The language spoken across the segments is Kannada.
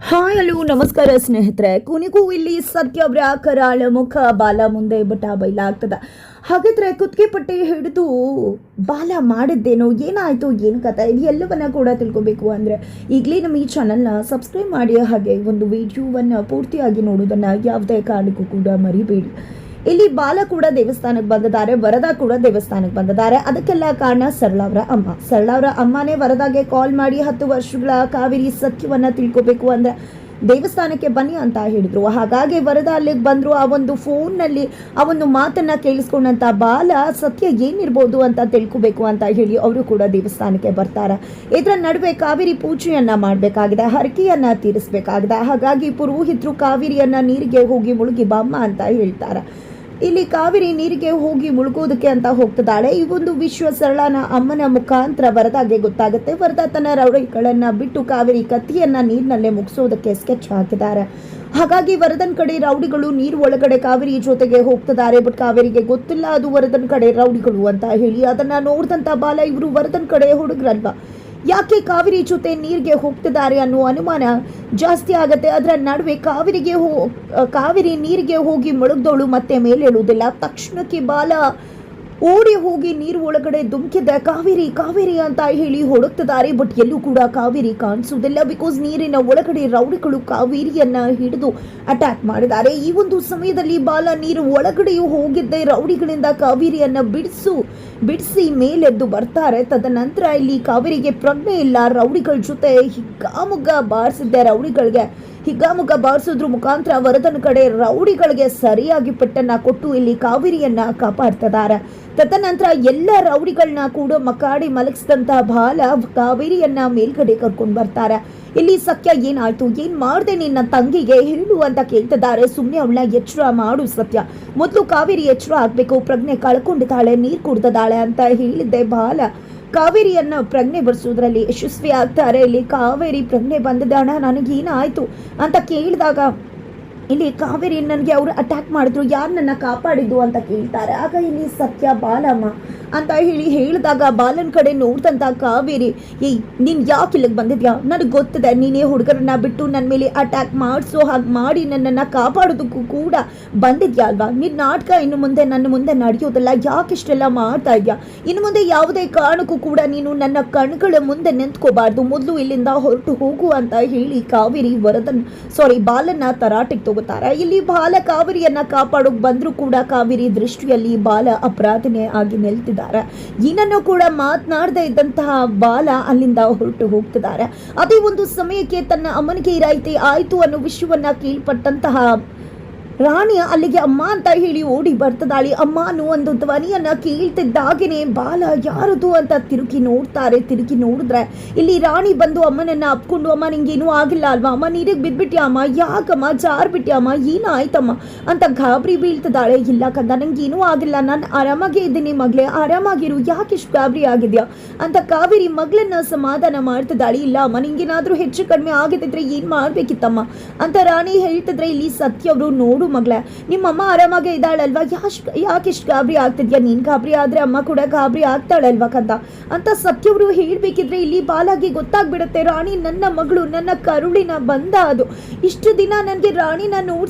ಹಾಯ್ ಹಲೋ ನಮಸ್ಕಾರ ಸ್ನೇಹಿತರೆ. ಕೊನೆಗೂ ಇಲ್ಲಿ ಸತ್ಯವ್ರ ಕರಾಳ ಮುಖ ಬಾಲ ಮುಂದೆ ಬೈಲಾಗ್ತದ. ಹಾಗಾದ್ರೆ ಕುತ್ತಿಗೆ ಪಟ್ಟಿ ಹಿಡಿದು ಬಾಲ ಮಾಡಿದ್ದೇನೋ, ಏನಾಯಿತು, ಏನು ಕಥೆ, ಇದು ಎಲ್ಲವನ್ನ ಕೂಡ ತಿಳ್ಕೊಬೇಕು ಅಂದರೆ ಈಗಲೇ ನಮ್ಮ ಈ ಚಾನಲ್ನ ಸಬ್ಸ್ಕ್ರೈಬ್ ಮಾಡಿ, ಹಾಗೆ ಒಂದು ವಿಡಿಯೋವನ್ನು ಪೂರ್ತಿಯಾಗಿ ನೋಡೋದನ್ನು ಯಾವುದೇ ಕಾರಣಕ್ಕೂ ಕೂಡ ಮರಿಬೇಡಿ. ಇಲ್ಲಿ ಬಾಲ ಕೂಡ ದೇವಸ್ಥಾನಕ್ಕೆ ಬಂದಿದ್ದಾರೆ, ವರದಾ ಕೂಡ ದೇವಸ್ಥಾನಕ್ಕೆ ಬಂದಿದ್ದಾರೆ. ಅದಕ್ಕೆಲ್ಲ ಕಾರಣ ಸರಳವರ ಅಮ್ಮನೇ ವರದಾಗೆ ಕಾಲ್ ಮಾಡಿ 10 ವರ್ಷಗಳ ಕಾವೇರಿ ಸತ್ಯವನ್ನ ತಿಳ್ಕೊಬೇಕು ಅಂದ್ರೆ ದೇವಸ್ಥಾನಕ್ಕೆ ಬನ್ನಿ ಅಂತ ಹೇಳಿದ್ರು. ಹಾಗಾಗಿ ವರದಾ ಅಲ್ಲಿಗೆ ಬಂದ್ರು. ಆ ಒಂದು ಫೋನ್ನಲ್ಲಿ ಆ ಒಂದು ಮಾತನ್ನ ಕೇಳಿಸ್ಕೊಂಡಂತ ಬಾಲ ಸತ್ಯ ಏನಿರ್ಬೋದು ಅಂತ ತಿಳ್ಕೊಬೇಕು ಅಂತ ಹೇಳಿ ಅವರು ಕೂಡ ದೇವಸ್ಥಾನಕ್ಕೆ ಬರ್ತಾರೆ. ಇದರ ನಡುವೆ ಕಾವೇರಿ ಪೂಜೆಯನ್ನ ಮಾಡಬೇಕಾಗಿದೆ, ಹರಕೆಯನ್ನ ತೀರಿಸಬೇಕಾಗಿದೆ. ಹಾಗಾಗಿ ಪುರೋಹಿತರು ಕಾವೇರಿಯನ್ನ ನೀರಿಗೆ ಹೋಗಿ ಮುಳುಗಿ ಬಾಮ್ಮ ಅಂತ ಹೇಳ್ತಾರೆ. ಇಲ್ಲಿ ಕಾವೇರಿ ನೀರಿಗೆ ಹೋಗಿ ಮುಳುಗೋದಕ್ಕೆ ಅಂತ ಹೋಗ್ತಿದ್ದಾಳೆ. ಈ ಒಂದು ವಿಶ್ವ ಸರಳನ ಅಮ್ಮನ ಮುಖಾಂತರ ವರದಾಗೆ ಗೊತ್ತಾಗುತ್ತೆ. ವರದಾ ತನ್ನ ರೌಡಿಗಳನ್ನ ಬಿಟ್ಟು ಕಾವೇರಿ ಕತ್ತಿಯನ್ನ ನೀರಿನಲ್ಲೇ ಮುಗಿಸೋದಕ್ಕೆ ಸ್ಕೆಚ್ ಹಾಕಿದ್ದಾರೆ. ಹಾಗಾಗಿ ವರದನ್ ಕಡೆ ರೌಡಿಗಳು ನೀರು ಒಳಗಡೆ ಕಾವೇರಿ ಜೊತೆಗೆ ಹೋಗ್ತಿದ್ದಾರೆ. ಬಟ್ ಕಾವೇರಿಗೆ ಗೊತ್ತಿಲ್ಲ ಅದು ವರದನ್ ಕಡೆ ರೌಡಿಗಳು ಅಂತ ಹೇಳಿ. ಅದನ್ನ ನೋಡಿದಂತ ಬಾಲ ಇವರು ವರದನ್ ಕಡೆ ಹುಡುಗ್ರಲ್ವಾ, ಯಾಕೆ ಕಾವೇರಿ ಜೊತೆ ನೀರಿಗೆ ಹೋಗ್ತಿದ್ದಾರೆ ಅನ್ನೋ ಅನುಮಾನ ಜಾಸ್ತಿ ಆಗತ್ತೆ. ಅದರ ನಡುವೆ ಕಾವೇರಿ ನೀರಿಗೆ ಹೋಗಿ ಮುಳುಗ್ದವಳು ಮತ್ತೆ ಮೇಲೆ ಹೇಳುವುದಿಲ್ಲ. ತಕ್ಷಣಕ್ಕೆ ಬಾಲ ಓಡಿ ಹೋಗಿ ನೀರು ಒಳಗಡೆ ಧುಮುಕಿದ ಕಾವೇರಿ ಅಂತ ಹೇಳಿ ಹುಡುಕ್ತಿದ್ದಾರೆ. ಬಟ್ ಎಲ್ಲೂ ಕೂಡ ಕಾವೇರಿ ಕಾಣಿಸುವುದಿಲ್ಲ. ಬಿಕಾಸ್ ನೀರಿನ ಒಳಗಡೆ ರೌಡಿಗಳು ಕಾವೇರಿಯನ್ನ ಹಿಡಿದು ಅಟ್ಯಾಕ್ ಮಾಡಿದ್ದಾರೆ. ಈ ಒಂದು ಸಮಯದಲ್ಲಿ ಬಾಲ ನೀರು ಒಳಗಡೆಯೂ ಹೋಗಿದ್ದೆ ರೌಡಿಗಳಿಂದ ಕಾವೇರಿಯನ್ನ ಬಿಡಿಸಿ ಮೇಲೆದ್ದು ಬರ್ತಾರೆ. ತದನಂತರ ಇಲ್ಲಿ ಕಾವೇರಿಗೆ ಪ್ರಜ್ಞೆ ಇಲ್ಲ. ರೌಡಿಗಳ ಜೊತೆ ಹಿಗ್ಗಾಮುಗ್ಗ ಬಾರಿಸಿದ್ರು ಮುಖಾಂತರ ವರದನ ಕಡೆ ರೌಡಿಗಳಿಗೆ ಸರಿಯಾಗಿ ಪೆಟ್ಟನ್ನ ಕೊಟ್ಟು ಇಲ್ಲಿ ಕಾವೇರಿಯನ್ನ ಕಾಪಾಡ್ತಿದ್ದಾರೆ. ತದನಂತರ ಎಲ್ಲ ರೌಡಿಗಳನ್ನ ಕೂಡ ಮಕಾಡಿ ಮಲಗಿಸಿದಂತ ಬಾಲ ಕಾವೇರಿಯನ್ನ ಮೇಲ್ಗಡೆ ಕರ್ಕೊಂಡು ಬರ್ತಾರೆ. ಇಲ್ಲಿ ಸತ್ಯ ಏನಾಯ್ತು, ಏನ್ ಮಾಡ್ದೆ ನಿನ್ನ ತಂಗಿಗೆ ಹೇಳು ಅಂತ ಕೇಳ್ತಿದ್ದಾರೆ. ಸುಮ್ಮನೆ ಅವಳನ್ನ ಎಚ್ಚರ ಮಾಡು ಸತ್ಯ, ಮೊದಲು ಕಾವೇರಿ ಎಚ್ಚರ ಆಗ್ಬೇಕು, ಪ್ರಜ್ಞೆ ಕಳ್ಕೊಂಡಿದ್ದಾಳೆ, ನೀರು ಕುಡ್ದಿದ್ದಾಳೆ ಅಂತ ಹೇಳಿದ್ದೆ ಬಾಲ ಕಾವೇರಿಯನ್ನ ಪ್ರಜ್ಞೆ ಬರೆಸೋದ್ರಲ್ಲಿ ಯಶಸ್ವಿ ಆಗ್ತಾರೆ. ಇಲ್ಲಿ ಕಾವೇರಿ ಪ್ರಜ್ಞೆ ಬಂದಿದ್ದಾಣ, ನನಗೇನಾಯ್ತು ಅಂತ ಕೇಳಿದಾಗ ಇಲ್ಲಿ ಕಾವೇರಿ ನನಗೆ ಅವರು ಅಟ್ಯಾಕ್ ಮಾಡಿದ್ರು, ಯಾರು ನನ್ನ ಕಾಪಾಡಿದ್ದು ಅಂತ ಕೇಳ್ತಾರೆ. ಆಗ ಇಲ್ಲಿ ಸತ್ಯ ಬಾಲಮ್ಮ ಅಂತ ಹೇಳಿದಾಗ ಬಾಲನ್ ಕಡೆ ನೋಡ್ದಂತ ಕಾವೇರಿ, ನೀನ್ ಯಾಕೆ ಇಲ್ಲಿಗೆ ಬಂದಿದ್ಯಾ, ನನಗೆ ಗೊತ್ತಿದೆ ನೀನೇ ಹುಡುಗರನ್ನ ಬಿಟ್ಟು ನನ್ನ ಮೇಲೆ ಅಟ್ಯಾಕ್ ಮಾಡಿಸೋ ಹಾಗೆ ಮಾಡಿ ನನ್ನನ್ನು ಕಾಪಾಡೋದಕ್ಕೂ ಕೂಡ ಬಂದಿದ್ಯಾ ಅಲ್ವಾ, ನಿನ್ನ ನಾಟಕ ಇನ್ನು ಮುಂದೆ ನನ್ನ ಮುಂದೆ ನಡೆಯೋದಿಲ್ಲ, ಯಾಕೆ ಇಷ್ಟೆಲ್ಲ ಮಾಡ್ತಾ ಇದ್ಯಾ, ಇನ್ನು ಮುಂದೆ ಯಾವುದೇ ಕಾರಣಕ್ಕೂ ಕೂಡ ನೀನು ನನ್ನ ಕಣ್ಗಳ ಮುಂದೆ ನಿಂತ್ಕೋಬಾರ್ದು, ಮೊದಲು ಇಲ್ಲಿಂದ ಹೊರಟು ಹೋಗು ಅಂತ ಹೇಳಿ ಕಾವೇರಿ ಬಾಲನ್ನ ತರಾಟೆಗೆ ತಗೋತಾರೆ. ಇಲ್ಲಿ ಬಾಲ ಕಾವೇರಿಯನ್ನ ಕಾಪಾಡೋಕ್ ಬಂದ್ರು ಕೂಡ ಕಾವೇರಿ ದೃಷ್ಟಿಯಲ್ಲಿ ಬಾಲ ಅಪರಾಧನೆ ಆಗಿ ನಿಲ್ತಿದ್ದಾರೆ. ಏನನ್ನು ಕೂಡ ಮಾತನಾಡದೇ ಇದ್ದಂತಹ ಬಾಲ ಅಲ್ಲಿಂದ ಹೊರಟು ಹೋಗ್ತಿದ್ದಾರೆ. ಅದೇ ಒಂದು ಸಮಯಕ್ಕೆ ತನ್ನ ಅಮ್ಮನಿಗೆ ಆಯ್ತು ಅನ್ನೋ ವಿಷಯವನ್ನ ಕೇಳ್ಪಟ್ಟಂತಹ ರಾಣಿ ಅಲ್ಲಿಗೆ ಅಮ್ಮ ಅಂತ ಹೇಳಿ ಓಡಿ ಬರ್ತದಾಳಿ. ಅಮ್ಮ ಅನ್ನೋ ಒಂದು ಧ್ವನಿಯನ್ನ ಕೇಳ್ತಿದ್ದಾಗೇನೆ ಬಾಲ ಯಾರದು ಅಂತ ತಿರುಗಿ ನೋಡಿದ್ರೆ ಇಲ್ಲಿ ರಾಣಿ ಬಂದು ಅಮ್ಮನನ್ನ ಅಪ್ಕೊಂಡು, ಅಮ್ಮ ನಿಂಗೇನೂ ಆಗಿಲ್ಲ ಅಲ್ವಾ, ಅಮ್ಮ ನೀರಿಗೆ ಬಿದ್ಬಿಟ್ಯಾ ಅಮ್ಮ, ಯಾಕಮ್ಮ ಜಾರ್ಬಿಟ್ಯಾ ಅಮ್ಮ, ಏನಾಯ್ತಮ್ಮ ಅಂತ ಗಾಬರಿ ಬೀಳ್ತಿದ್ದಾಳೆ. ಇಲ್ಲ ಕಂದ, ನಂಗೇನೂ ಆಗಿಲ್ಲ, ನಾನು ಆರಾಮಾಗೇ ಇದ್ದೀನಿ ಮಗಳೇ, ಆರಾಮಾಗಿರು, ಯಾಕೆ ಇಷ್ಟು ಗಾಬರಿ ಆಗಿದ್ಯಾ ಅಂತ ಕಾವೇರಿ ಮಗಳನ್ನ ಸಮಾಧಾನ ಮಾಡ್ತಿದ್ದಾಳೆ. ಇಲ್ಲ ಅಮ್ಮ, ನಿಂಗೇನಾದ್ರೂ ಹೆಚ್ಚು ಕಡಿಮೆ ಆಗಿದ್ರೆ ಏನ್ ಮಾಡ್ಬೇಕಿತ್ತಮ್ಮ ಅಂತ ರಾಣಿ ಹೇಳ್ತಿದ್ರೆ ಇಲ್ಲಿ ಸತ್ಯ ಅವರು, ನೋಡು ಮಗಳ, ನಿಮ್ಮಮ್ಮ ಆರಾಮಾಗೆ ಇದ್ದಾಳಲ್ವಾ, ಯಾಕೆ ಇಷ್ಟು ಗಾಬರಿ ಆಗ್ತಿದ್ಯಾ, ನೀನ್ ಗಾಬರಿ ಆದ್ರೆ ಅಮ್ಮ ಕೂಡ ಗಾಬರಿ ಆಗ್ತಾಳಲ್ವಾ ಕಂದ ಅಂತ ಸತ್ಯವರು ಹೇಳ್ಬೇಕಿದ್ರೆ ಇಲ್ಲಿ ಬಾಲಾಗಿ ಗೊತ್ತಾಗ್ಬಿಡುತ್ತೆ, ರಾಣಿ ನನ್ನ ಮಗಳು, ನನ್ನ ಕರುಳಿನ ಬಂದ ಅದು. ಇಷ್ಟು ದಿನ ನನಗೆ ರಾಣಿನ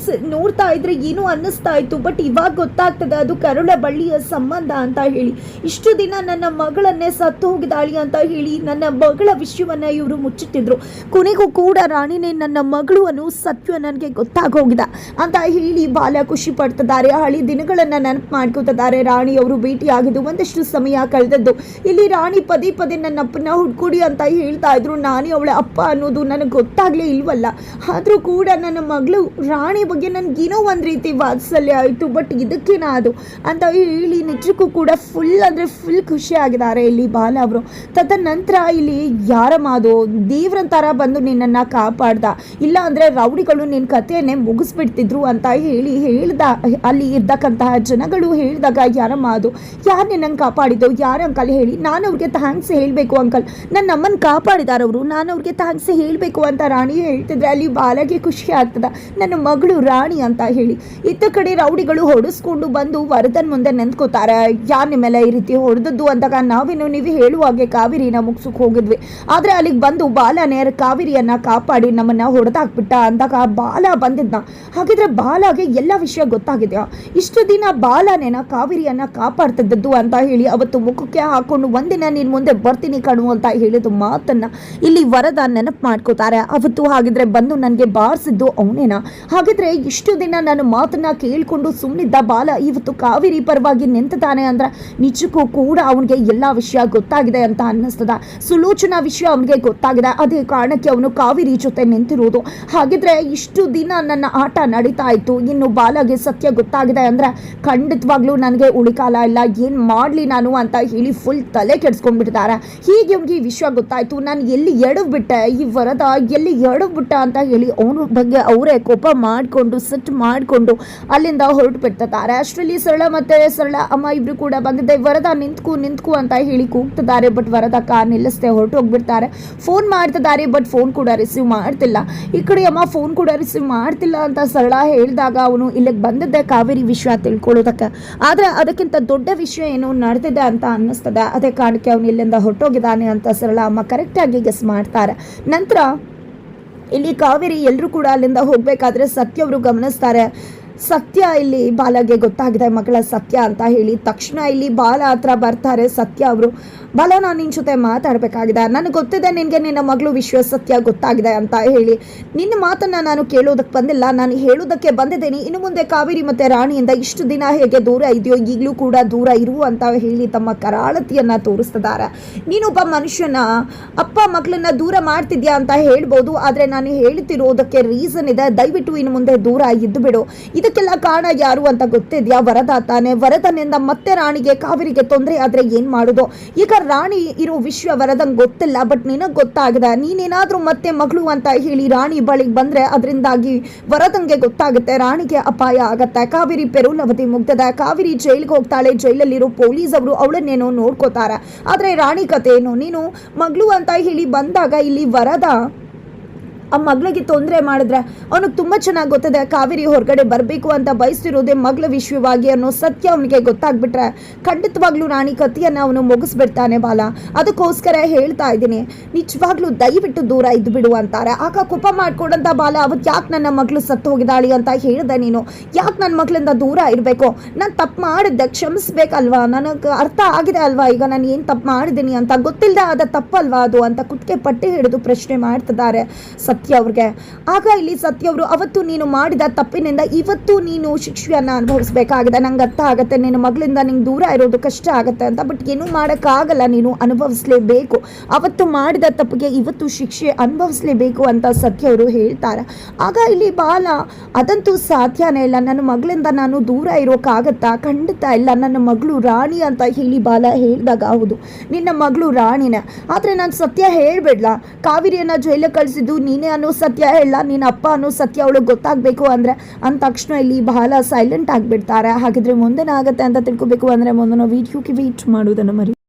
ನೋಡ್ತಾ ಇದ್ರೆ ಏನೋ ಅನ್ನಿಸ್ತಾ ಇತ್ತು, ಬಟ್ ಇವಾಗ ಗೊತ್ತಾಗ್ತದೆ ಅದು ಕರುಳ ಬಳ್ಳಿಯ ಸಂಬಂಧ ಅಂತ ಹೇಳಿ. ಇಷ್ಟು ದಿನ ನನ್ನ ಮಗಳನ್ನೇ ಸತ್ತು ಹೋಗಿದಾಳಿ ಅಂತ ಹೇಳಿ ನನ್ನ ಮಗಳ ವಿಷಯವನ್ನ ಇವರು ಮುಚ್ಚಿಟ್ಟಿದ್ರು. ಕೊನೆಗೂ ಕೂಡ ರಾಣಿನೇ ನನ್ನ ಮಗಳು ಅನ್ನೋ ಸತ್ಯ ನನಗೆ ಗೊತ್ತಾಗೋಗಿದೆ ಅಂತ ಹೇಳಿ ಬಾಲ ಖುಷಿ ಪಡ್ತಿದ್ದಾರೆ. ಹಳಿ ದಿನಗಳನ್ನ ನೆನಪು ಮಾಡ್ಕೋತಿದ್ದಾರೆ. ರಾಣಿ ಅವರು ಭೇಟಿಯಾಗಿದ್ದು ಒಂದಷ್ಟು ಸಮಯ ಕಳೆದದ್ದು. ಇಲ್ಲಿ ರಾಣಿ ಪದೇ ನನ್ನ ಅಪ್ಪನ ಹುಡ್ಕೊಡಿ ಅಂತ ಹೇಳ್ತಾ ಇದ್ರು. ನಾನೇ ಅವಳ ಅಪ್ಪ ಅನ್ನೋದು ನನಗೆ ಗೊತ್ತಾಗ್ಲೇ ಇಲ್ವಲ್ಲ, ಆದ್ರೂ ಕೂಡ ನನ್ನ ಮಗಳು ರಾಣಿ ಬಗ್ಗೆ ನನ್ಗೇನೋ ಒಂದ್ ರೀತಿ ವಾತ್ಸಲ್ಯ ಆಯ್ತು, ಬಟ್ ಇದಕ್ಕೇನ ಅದು ಅಂತ ಹೇಳಿ ನಿಜಕ್ಕೂ ಕೂಡ ಫುಲ್ ಖುಷಿ ಆಗಿದ್ದಾರೆ ಇಲ್ಲಿ ಬಾಲ ಅವರು. ತದನಂತರ ಇಲ್ಲಿ ಯಾರ ಮಾದು ದೇವ್ರಂತರ ಬಂದು ನಿನ್ನನ್ನ ಕಾಪಾಡ್ದ, ಇಲ್ಲ ಅಂದ್ರೆ ರೌಡಿಗಳು ನಿನ್ನ ಕಥೆಯನ್ನೇ ಮುಗಿಸ್ಬಿಡ್ತಿದ್ರು ಅಂತ ಹೇಳಿ ಹೇಳ್ದ. ಅಲ್ಲಿ ಇರ್ತಕ್ಕಂತಹ ಜನಗಳು ಹೇಳಿದಾಗ, ಯಾರಮ್ಮ ಅದು, ಯಾರು ನಿನ್ನಂಗೆ ಕಾಪಾಡಿದ್ದು, ಯಾರು ಅಂಕಲ್ ಹೇಳಿ, ನಾನು ಅವ್ರಿಗೆ ಥ್ಯಾಂಕ್ಸ್ ಹೇಳಬೇಕು ಅಂಕಲ್, ನನ್ನ ಅಮ್ಮನ ಕಾಪಾಡಿದಾರವರು, ನಾನು ಅವ್ರಿಗೆ ಥ್ಯಾಂಕ್ಸ್ ಹೇಳಬೇಕು ಅಂತ ರಾಣಿ ಹೇಳ್ತಿದ್ರೆ ಅಲ್ಲಿ ಬಾಲಗೆ ಖುಷಿ ಆಗ್ತದ, ನನ್ನ ಮಗಳು ರಾಣಿ ಅಂತ ಹೇಳಿ. ಇತ್ತ ಕಡೆ ರೌಡಿಗಳು ಹೊಡೆಸ್ಕೊಂಡು ಬಂದು ವರದನ್ ಮುಂದೆ ನಿಂತ್ಕೋತಾರೆ. ಯಾರು ನಿಮ್ಮೆಲ್ಲ ಈ ರೀತಿ ಹೊಡೆದದ್ದು ಅಂದಾಗ, ನಾವೇನು ನೀವು ಹೇಳುವಾಗೆ ಕಾವೇರಿನ ಮುಗ್ಸಕ್ಕೆ ಹೋಗಿದ್ವಿ, ಆದರೆ ಅಲ್ಲಿಗೆ ಬಂದು ಬಾಲನೇ ಕಾವೇರಿಯನ್ನ ಕಾಪಾಡಿ ನಮ್ಮನ್ನ ಹೊಡೆದಾಕ್ಬಿಟ್ಟ ಅಂದಾಗ ಬಾಲ ಬಂದಿದ್ನ. ಹಾಗಿದ್ರೆ ಬಾಲಾಗೆ ಎಲ್ಲ ವಿಷಯ ಗೊತ್ತಾಗಿದೆಯಾ? ಇಷ್ಟು ದಿನ ಬಾಲನೇನ ಕಾವೇರಿಯನ್ನ ಕಾಪಾಡ್ತಿದ್ದದ್ದು ಅಂತ ಹೇಳಿ ಅವತ್ತು ಮುಖಕ್ಕೆ ಹಾಕೊಂಡು ಒಂದಿನ ನೀನು ಮುಂದೆ ಬರ್ತೀನಿ ಕಣು ಅಂತ ಹೇಳಿದ ಮಾತನ್ನ ಇಲ್ಲಿ ವರದ ನೆನಪು ಮಾಡ್ಕೋತಾರೆ. ಅವತ್ತು ಹಾಗಿದ್ರೆ ಬಂದು ನನಗೆ ಬಾರಿಸಿದ್ದು ಅವನೇನ? ಹಾಗಿದ್ರೆ ಇಷ್ಟು ದಿನ ನನ್ನ ಮಾತನ್ನ ಕೇಳ್ಕೊಂಡು ಸುಮ್ಮನಿದ್ದ ಬಾಲ ಇವತ್ತು ಕಾವೇರಿ ಪರವಾಗಿ ನಿಂತಾನೆ ಅಂದ್ರೆ ನಿಜಕ್ಕೂ ಕೂಡ ಅವನಿಗೆ ಎಲ್ಲ ವಿಷಯ ಗೊತ್ತಾಗಿದೆ ಅಂತ ಅನ್ನಿಸ್ತದ. ಸುಲೋಚನಾ ವಿಷಯ ಅವನಿಗೆ ಗೊತ್ತಾಗಿದೆ, ಅದೇ ಕಾರಣಕ್ಕೆ ಅವನು ಕಾವೇರಿ ಜೊತೆ ನಿಂತಿರೋದು. ಹಾಗಿದ್ರೆ ಇಷ್ಟು ದಿನ ನನ್ನ ಆಟ ನಡೀತಾ ಇತ್ತು, ಇನ್ನು ಬಾಲಗೆ ಸತ್ಯ ಗೊತ್ತಾಗಿದೆ ಅಂದ್ರೆ ಖಂಡಿತವಾಗ್ಲೂ ನನಗೆ ಉಳಿಕಾಲ ಇಲ್ಲ, ಏನ್ ಮಾಡ್ಲಿ ನಾನು ಅಂತ ಹೇಳಿ ಫುಲ್ ತಲೆ ಕೆಡ್ಸ್ಕೊಂಡ್ಬಿಟ್ಟಿದ್ದಾರೆ. ಹೀಗೆ ಅವ್ನಿಗೆ ಈ ವಿಷಯ ಗೊತ್ತಾಯ್ತು, ನಾನು ಎಲ್ಲಿ ಎಡವ್ಬಿಟ್ಟೆ, ಈ ವರದ ಎಲ್ಲಿ ಎಡವ್ಬಿಟ್ಟ ಅಂತ ಹೇಳಿ ಅವನ ಬಗ್ಗೆ ಅವರೇ ಕೋಪ ಮಾಡಿಕೊಂಡು ಸಿಟ್ ಮಾಡಿಕೊಂಡು ಅಲ್ಲಿಂದ ಹೊರಟು ಬಿಡ್ತಿದ್ದಾರೆ. ಅಷ್ಟರಲ್ಲಿ ಸರಳ ಅಮ್ಮ ಇಬ್ರು ಕೂಡ ಬಂದಿದ್ದೆ. ವರದ ನಿಂತ್ಕು ಅಂತ ಹೇಳಿ ಕೂಗ್ತಿದ್ದಾರೆ. ಬಟ್ ವರದ ಕಾರ್ ನಿಲ್ಲಿಸ್ದೆ ಹೊರಟು ಹೋಗ್ಬಿಡ್ತಾರೆ. ಫೋನ್ ಮಾಡ್ತಿದ್ದಾರೆ, ಬಟ್ ಫೋನ್ ಕೂಡ ರಿಸೀವ್ ಮಾಡ್ತಿಲ್ಲ. ಈ ಕಡೆ ಅಮ್ಮ ಫೋನ್ ಕೂಡ ರಿಸೀವ್ ಮಾಡ್ತಿಲ್ಲ ಅಂತ ಸರಳ ಹೇಳಿದಾಗ ಅವನು ಇಲ್ಲಿಗೆ ಬಂದಿದ್ದೆ ಕಾವೇರಿ ವಿಷಯ ತಿಳ್ಕೊಳ್ಳೋದಕ್ಕೆ, ಆದ್ರೆ ಅದಕ್ಕಿಂತ ದೊಡ್ಡ ವಿಷಯ ಏನು ನಡೆದಿದೆ ಅಂತ ಅನ್ನಿಸ್ತದೆ. ಅದೇ ಕಾರಣಕ್ಕೆ ಅವನು ಇಲ್ಲಿಂದ ಹೊರಟೋಗಿದ್ದಾನೆ ಅಂತ ಸರಳ ಅಮ್ಮ ಕರೆಕ್ಟಾಗಿ ಗೆಸ್ ಮಾಡ್ತಾರೆ. ನಂತರ ಇಲ್ಲಿ ಕಾವೇರಿ ಎಲ್ಲರೂ ಕೂಡ ಅಲ್ಲಿಂದ ಹೋಗ್ಬೇಕಾದ್ರೆ ಸತ್ಯ ಅವರು ಗಮನಿಸ್ತಾರೆ. ಸತ್ಯ ಇಲ್ಲಿ ಬಾಲಗೆ ಗೊತ್ತಾಗಿದೆ ಮಗಳ ಸತ್ಯ ಅಂತ ಹೇಳಿ. ತಕ್ಷಣ ಇಲ್ಲಿ ಬಾಲ ಹತ್ರ ಬರ್ತಾರೆ ಸತ್ಯ ಅವರು. ಬಾಲ, ನಾನು ನಿನ್ನ ಜೊತೆ ಮಾತಾಡಬೇಕಾಗಿದೆ, ನನಗೆ ಗೊತ್ತಿದೆ ನಿನಗೆ ನಿನ್ನ ಮಗಳು ವಿಶ್ವ ಸತ್ಯ ಗೊತ್ತಾಗಿದೆ ಅಂತ ಹೇಳಿ. ನಿನ್ನ ಮಾತನ್ನು ನಾನು ಕೇಳೋದಕ್ಕೆ ಬಂದಿಲ್ಲ, ನಾನು ಹೇಳೋದಕ್ಕೆ ಬಂದಿದ್ದೀನಿ. ಇನ್ನು ಮುಂದೆ ಕಾವೇರಿ ಮತ್ತು ರಾಣಿಯಿಂದ ಇಷ್ಟು ದಿನ ಹೇಗೆ ದೂರ ಇದೆಯೋ ಈಗಲೂ ಕೂಡ ದೂರ ಇರು ಅಂತ ಹೇಳಿ ತಮ್ಮ ಕರಾಳತೆಯನ್ನು ತೋರಿಸ್ತಿದ್ದಾರೆ. ನೀನೊಬ್ಬ ಮನುಷ್ಯನ ಅಪ್ಪ ಮಕ್ಕಳನ್ನ ದೂರ ಮಾಡ್ತಿದ್ಯಾ ಅಂತ ಹೇಳ್ಬೋದು, ಆದರೆ ನಾನು ಹೇಳ್ತಿರೋದಕ್ಕೆ ರೀಸನ್ ಇದೆ. ದಯವಿಟ್ಟು ಇನ್ನು ಮುಂದೆ ದೂರ ಇದ್ದು ಬಿಡು. ಇದಕ್ಕೆಲ್ಲ ಕಾರಣ ಯಾರು ಅಂತ ಗೊತ್ತಿದ್ಯಾ? ವರದ ತಾನೆ. ವರದನಿಂದ ಮತ್ತೆ ರಾಣಿಗೆ ಕಾವೇರಿಗೆ ತೊಂದರೆ ಆದರೆ ಏನು ಮಾಡೋದು? ಈಗ ರಾಣಿ ಇರೋ ವಿಷಯ ವರದಂಗೆ ಗೊತ್ತಿಲ್ಲ, ಬಟ್ ನಿನಗೆ ಗೊತ್ತಾಗಿದೆ. ನೀನೇನಾದರೂ ಮತ್ತೆ ಮಗಳು ಅಂತ ಹೇಳಿ ರಾಣಿ ಬಳಿಗೆ ಬಂದರೆ ಅದರಿಂದಾಗಿ ವರದಂಗೆ ಗೊತ್ತಾಗುತ್ತೆ, ರಾಣಿಗೆ ಅಪಾಯ ಆಗತ್ತೆ. ಕಾವೇರಿ ಪೆರುಲವತಿ ಮುಗ್ಧದ, ಕಾವೇರಿ ಜೈಲಿಗೆ ಹೋಗ್ತಾಳೆ, ಜೈಲಲ್ಲಿರೋ ಪೊಲೀಸ್ ಅವರು ಅವಳನ್ನೇನೋ ನೋಡ್ಕೋತಾರೆ. ಆದರೆ ರಾಣಿ ಕತೆ ಏನು? ನೀನು ಮಗಳು ಅಂತ ಹೇಳಿ ಬಂದಾಗ ಇಲ್ಲಿ ವರದ ಆ ಮಗಳಿಗೆ ತೊಂದರೆ ಮಾಡಿದ್ರೆ ಅವನಿಗೆ ತುಂಬ ಚೆನ್ನಾಗಿ ಗೊತ್ತಿದೆ ಕಾವೇರಿ ಹೊರಗಡೆ ಬರಬೇಕು ಅಂತ ಬಯಸ್ತಿರೋದೇ ಮಗಳ ವಿಷಯವಾಗಿ ಅನ್ನೋ ಸತ್ಯ ಅವನಿಗೆ ಗೊತ್ತಾಗ್ಬಿಟ್ರೆ ಖಂಡಿತವಾಗ್ಲೂ ರಾಣಿ ಕಥೆಯನ್ನು ಅವನು ಮುಗಿಸ್ಬಿಡ್ತಾನೆ ಬಾಲ. ಅದಕ್ಕೋಸ್ಕರ ಹೇಳ್ತಾ ಇದ್ದೀನಿ, ನಿಜವಾಗ್ಲೂ ದಯವಿಟ್ಟು ದೂರ ಇದ್ದು ಬಿಡು ಅಂತಾರೆ. ಆಗ ಕೋಪ ಮಾಡ್ಕೊಂಡಂತ ಬಾಲ, ಅವತ್ತು ಯಾಕೆ ನನ್ನ ಮಗಳು ಸತ್ತು ಹೋಗಿದ್ದಾಳಿ ಅಂತ ಹೇಳಿದೆ, ನೀನು ಯಾಕೆ ನನ್ನ ಮಗಳಿಂದ ದೂರ ಇರಬೇಕು? ನಾನು ತಪ್ಪು ಮಾಡಿದ್ದೆ, ಕ್ಷಮಿಸ್ಬೇಕಲ್ವಾ? ನನಗೆ ಅರ್ಥ ಆಗಿದೆ ಅಲ್ವಾ ಈಗ ನಾನು ಏನು ತಪ್ಪು ಮಾಡಿದ್ದೀನಿ ಅಂತ? ಗೊತ್ತಿಲ್ಲದೆ ಆದ ತಪ್ಪಲ್ವಾ ಅದು ಅಂತ ಕುತ್ತಿಗೆ ಪಟ್ಟಿ ಹಿಡಿದು ಪ್ರಶ್ನೆ ಮಾಡ್ತಿದ್ದಾರೆ ಸತ್ಯ ಅವ್ರಿಗೆ. ಆಗ ಇಲ್ಲಿ ಸತ್ಯ ಅವರು, ಅವತ್ತು ನೀನು ಮಾಡಿದ ತಪ್ಪಿನಿಂದ ಇವತ್ತು ನೀನು ಶಿಕ್ಷೆಯನ್ನ ಅನುಭವಿಸಬೇಕಾಗಿದೆ. ನಂಗೆ ಅರ್ಥ ಆಗುತ್ತೆ, ನಿನ್ನ ಮಗಳಿಂದ ನಿಂಗೆ ದೂರ ಇರೋದು ಕಷ್ಟ ಆಗುತ್ತೆ ಅಂತ, ಬಟ್ ಏನೂ ಮಾಡೋಕ್ಕಾಗಲ್ಲ, ನೀನು ಅನುಭವಿಸ್ಲೇಬೇಕು. ಅವತ್ತು ಮಾಡಿದ ತಪ್ಪಿಗೆ ಇವತ್ತು ಶಿಕ್ಷೆ ಅನುಭವಿಸ್ಲೇಬೇಕು ಅಂತ ಸತ್ಯ ಅವರು ಹೇಳ್ತಾರೆ. ಆಗ ಇಲ್ಲಿ ಬಾಲ, ಅದಂತೂ ಸಾಧ್ಯನೇ ಇಲ್ಲ, ನನ್ನ ಮಗಳಿಂದ ನಾನು ದೂರ ಇರೋಕ್ಕಾಗತ್ತಾ? ಖಂಡಿತ ಇಲ್ಲ, ನನ್ನ ಮಗಳು ರಾಣಿ ಅಂತ ಹೇಳಿ ಬಾಲ ಹೇಳಿದಾಗ, ಹೌದು ನಿನ್ನ ಮಗಳು ರಾಣಿನೇ, ಆದರೆ ನಾನು ಸತ್ಯ ಹೇಳ್ಬಿಡ್ಲ, ಕಾವೇರಿಯನ್ನ ಜೈಲಿಗೆ ಕಳಿಸಿದ್ದು ನೀನೇ ಅನ್ನೋ ಸತ್ಯ ಹೇಳ, ನಿನ್ನ ಅಪ್ಪ ಅನ್ನೋ ಸತ್ಯ ಅವಳಿಗೆ ಗೊತ್ತಾಗಬೇಕು ಅಂದರೆ ಅಂದ ತಕ್ಷಣ ಇಲ್ಲಿ ಬಹಳ ಸೈಲೆಂಟ್ ಆಗಿಬಿಡ್ತಾರೆ. ಹಾಗಿದ್ರೆ ಮುಂದೇನಾಗುತ್ತೆ ಅಂತ ತಿಳ್ಕೊಬೇಕು ಅಂದರೆ ಮುಂದಿನ ವಿಡಿಯೋಗೆ ವೇಟ್ ಮಾಡೋದನ್ನು ಮರಿ.